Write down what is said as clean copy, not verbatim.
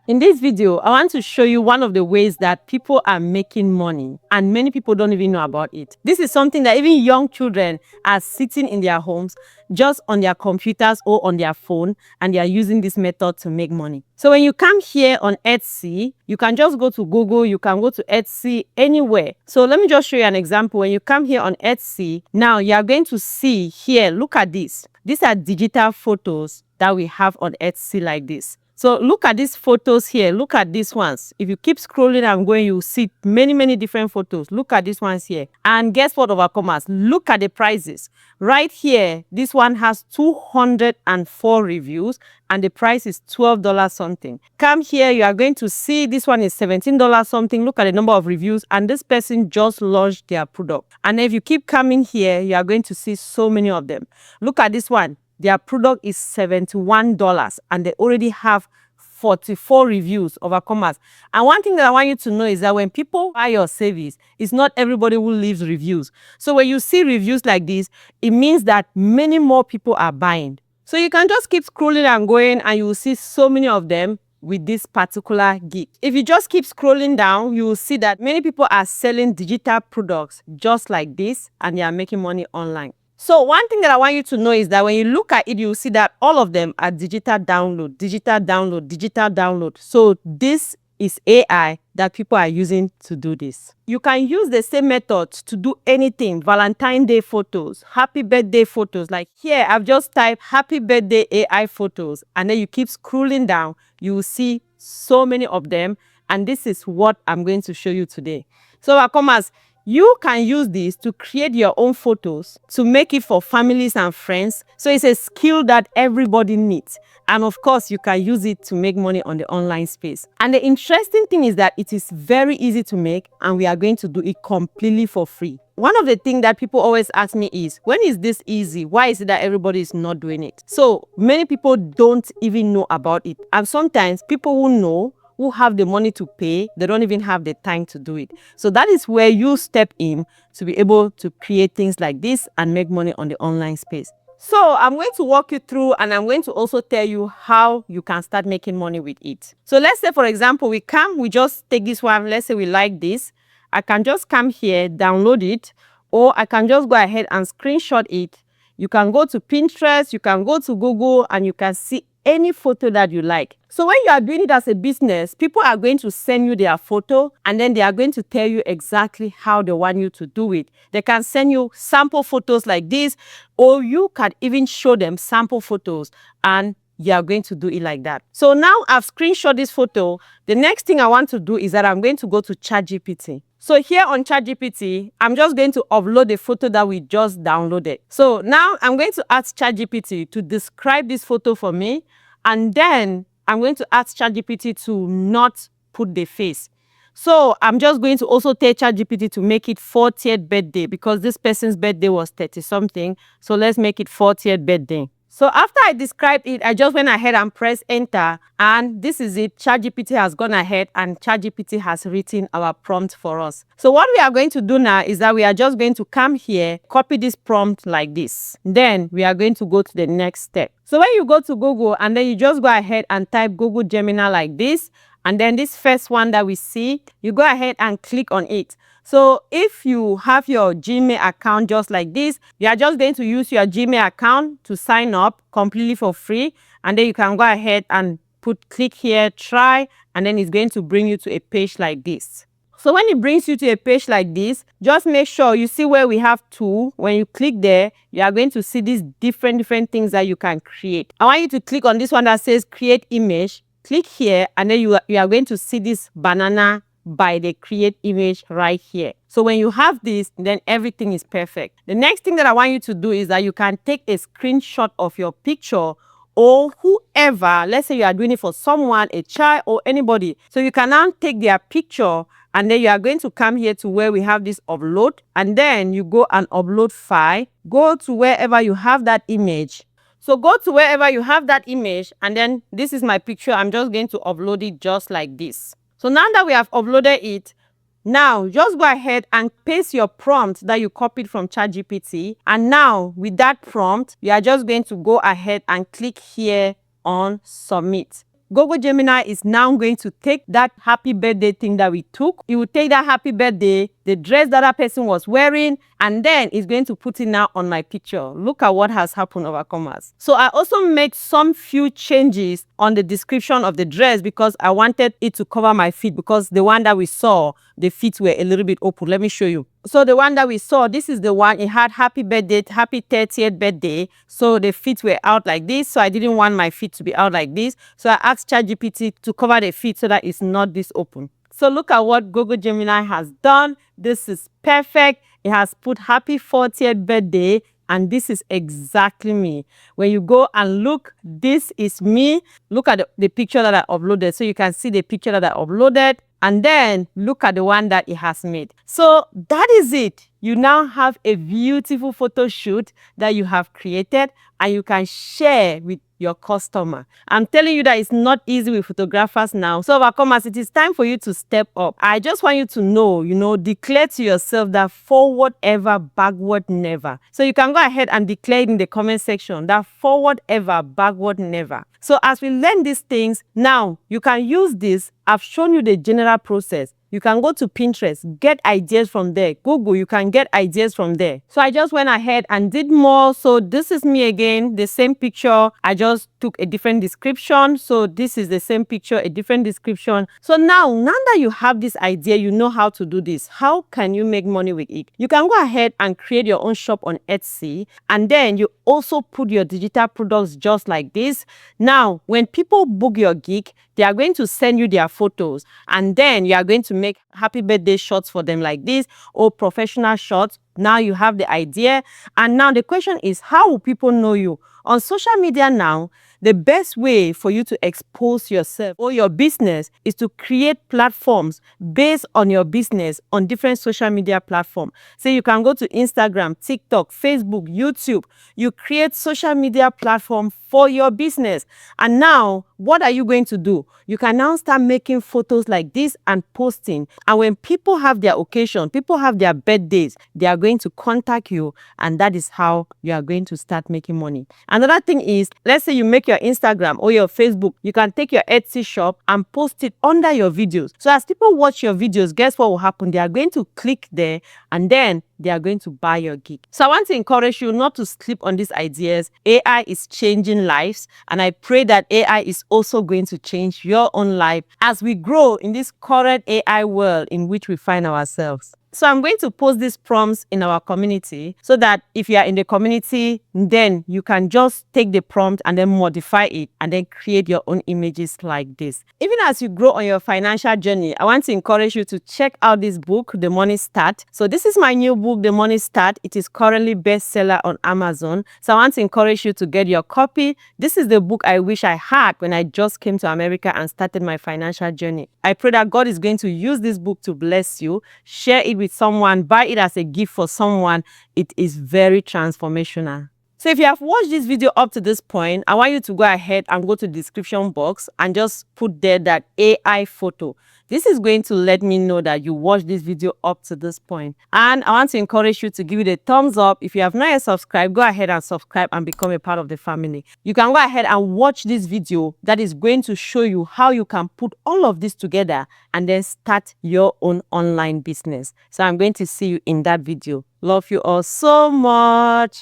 In this video, I want to show you one of the ways that people are making money and many people don't even know about it. This is something that even young children are sitting in their homes just on their computers or on their phone, and they are using this method to make money. So when you come here on Etsy, you can just go to Google, you can go to Etsy, anywhere. So let me just show you an example. When you come here on Etsy, now you are going to see here, look at this. These are digital photos that we have on Etsy like this. So look at these photos here. Look at these ones. If you keep scrolling and going, you see many different photos. Look at these ones here. And guess what, overcomers? Look at the prices. Right here, this one has 204 reviews and the price is $12 something. Come here, you are going to see this one is $17 something. Look at the number of reviews, and this person just launched their product. And if you keep coming here, you are going to see so many of them. Look at this one. Their product is $71 and they already have 44 reviews, overcomers. And one thing that I want you to know is that when people buy your service, it's not everybody who leaves reviews. So when you see reviews like this, it means that many more people are buying. So you can just keep scrolling and going and you will see so many of them with this particular gig. If you just keep scrolling down, you will see that many people are selling digital products just like this and they are making money online. So one thing that I want you to know is that when you look at it, you'll see that all of them are digital download, digital download, digital download. So this is AI that people are using to do this. You can use the same method to do anything. Valentine's Day photos, happy birthday photos. Like here, I've just typed happy birthday AI photos, and then you keep scrolling down, you will see so many of them. And this is what I'm going to show you today. So, commas, you can use this to create your own photos, to make it for families and friends. So it's a skill that everybody needs. And of course, you can use it to make money on the online space. And the interesting thing is that it is very easy to make, and we are going to do it completely for free. One of the things that people always ask me is, when is this easy? Why is it that everybody is not doing it? So many people don't even know about it. And sometimes people who know, who have the money to pay, they don't even have the time to do it. So that is where you step in to be able to create things like this and make money on the online space. So I'm going to walk you through, and I'm going to also tell you how you can start making money with it. So let's say, for example, we just take this one. Let's say we like this. I can just come here, download it, or I can just go ahead and screenshot it. You can go to Pinterest, you can go to Google, and you can see any photo that you like. So when you are doing it as a business, people are going to send you their photo, and then they are going to tell you exactly how they want you to do it. They can send you sample photos like this, or you can even show them sample photos, and you are going to do it like that. So now I've screenshot this photo. The next thing I want to do is that I'm going to go to ChatGPT. So here on ChatGPT, I'm just going to upload the photo that we just downloaded. So now I'm going to ask ChatGPT to describe this photo for me, and then I'm going to ask ChatGPT to not put the face. So I'm just going to also tell ChatGPT to make it 40th birthday, because this person's birthday was 30 something. So let's make it 40th birthday. So after I described it, I just went ahead and pressed enter, and this is it. ChatGPT has gone ahead and ChatGPT has written our prompt for us. So what we are going to do now is that we are just going to come here, copy this prompt like this. Then we are going to go to the next step. So when you go to Google, and then you just go ahead and type Google Gemini like this, and then this first one that we see, you go ahead and click on it. So if you have your Gmail account just like this, you are just going to use your Gmail account to sign up completely for free. And then you can go ahead and click here, try, and then it's going to bring you to a page like this. So when it brings you to a page like this, just make sure you see where we have tool. When you click there, you are going to see these different things that you can create. I want you to click on this one that says create image. Click here, and then you are going to see this banana by the create image right here. So when you have this, then everything is perfect. The next thing that I want you to do is that you can take a screenshot of your picture, or whoever, let's say you are doing it for someone, a child or anybody. So you can now take their picture, and then you are going to come here to where we have this upload, and then you go and upload file. Go to wherever you have that image. So go to wherever you have that image, and then this is my picture. I'm just going to upload it just like this. So now that we have uploaded it, now just go ahead and paste your prompt that you copied from ChatGPT. And now with that prompt, you are just going to go ahead and click here on submit. Google Gemini is now going to take that happy birthday thing that we took. It will take that happy birthday, the dress that person was wearing, and then it's going to put it now on my picture. Look at what has happened, overcomers. So I also made some few changes on the description of the dress because I wanted it to cover my feet, because the one that we saw, the feet were a little bit open. Let me show you. So the one that we saw, this is the one, it had happy birthday, happy 30th birthday. So the feet were out like this. So I didn't want my feet to be out like this. So I asked ChatGPT to cover the feet so that it's not this open. So look at what Google Gemini has done. This is perfect. It has put happy 40th birthday, and this is exactly me. When you go and look, this is me. Look at the picture that I uploaded. So you can see the picture that I uploaded. And then look at the one that it has made. So that is it. You now have a beautiful photo shoot that you have created and you can share with your customer. I'm telling you that it's not easy with photographers now. So overcomers, it is time for you to step up. I just want you to know, declare to yourself that forward ever, backward never. So you can go ahead and declare it in the comment section that forward ever, backward never. So as we learn these things, now you can use this. I've shown you the general process. You can go to Pinterest, get ideas from there. Google, you can get ideas from there. So I just went ahead and did more. So this is me again, the same picture. I just took a different description. So this is the same picture, a different description. So now that you have this idea, you know how to do this. How can you make money with it? You can go ahead and create your own shop on Etsy. And then you also put your digital products just like this. Now, when people book your gig, they are going to send you their photos, and then you are going to make happy birthday shots for them like this, or professional shots. Now you have the idea, and now the question is, how will people know you? On social media now, the best way for you to expose yourself or your business is to create platforms based on your business on different social media platforms. So you can go to Instagram, TikTok, Facebook, YouTube. You create social media platform for your business. And now, what are you going to do? You can now start making photos like this and posting. And when people have their occasion, people have their birthdays, they are going to contact you, and that is how you are going to start making money. Another thing is, let's say you make your Instagram or your Facebook, you can take your Etsy shop and post it under your videos. So as people watch your videos, guess what will happen? They are going to click there, and then they are going to buy your gig. So I want to encourage you not to sleep on these ideas. AI is changing lives, and I pray that AI is also going to change your own life as we grow in this current AI world in which we find ourselves. So I'm going to post these prompts in our community so that if you are in the community, then you can just take the prompt and then modify it and then create your own images like this. Even as you grow on your financial journey, I want to encourage you to check out this book, The Money Start. So this is my new book, The Money Start. It is currently bestseller on Amazon. So I want to encourage you to get your copy. This is the book I wish I had when I just came to America and started my financial journey. I pray that God is going to use this book to bless you. Share it with someone, buy it as a gift for someone. It is very transformational. So if you have watched this video up to this point, I want you to go ahead and go to the description box and just put there that AI photo. This is going to let me know that you watched this video up to this point. And I want to encourage you to give it a thumbs up. If you have not yet subscribed, go ahead and subscribe and become a part of the family. You can go ahead and watch this video that is going to show you how you can put all of this together and then start your own online business. So I'm going to see you in that video. Love you all so much.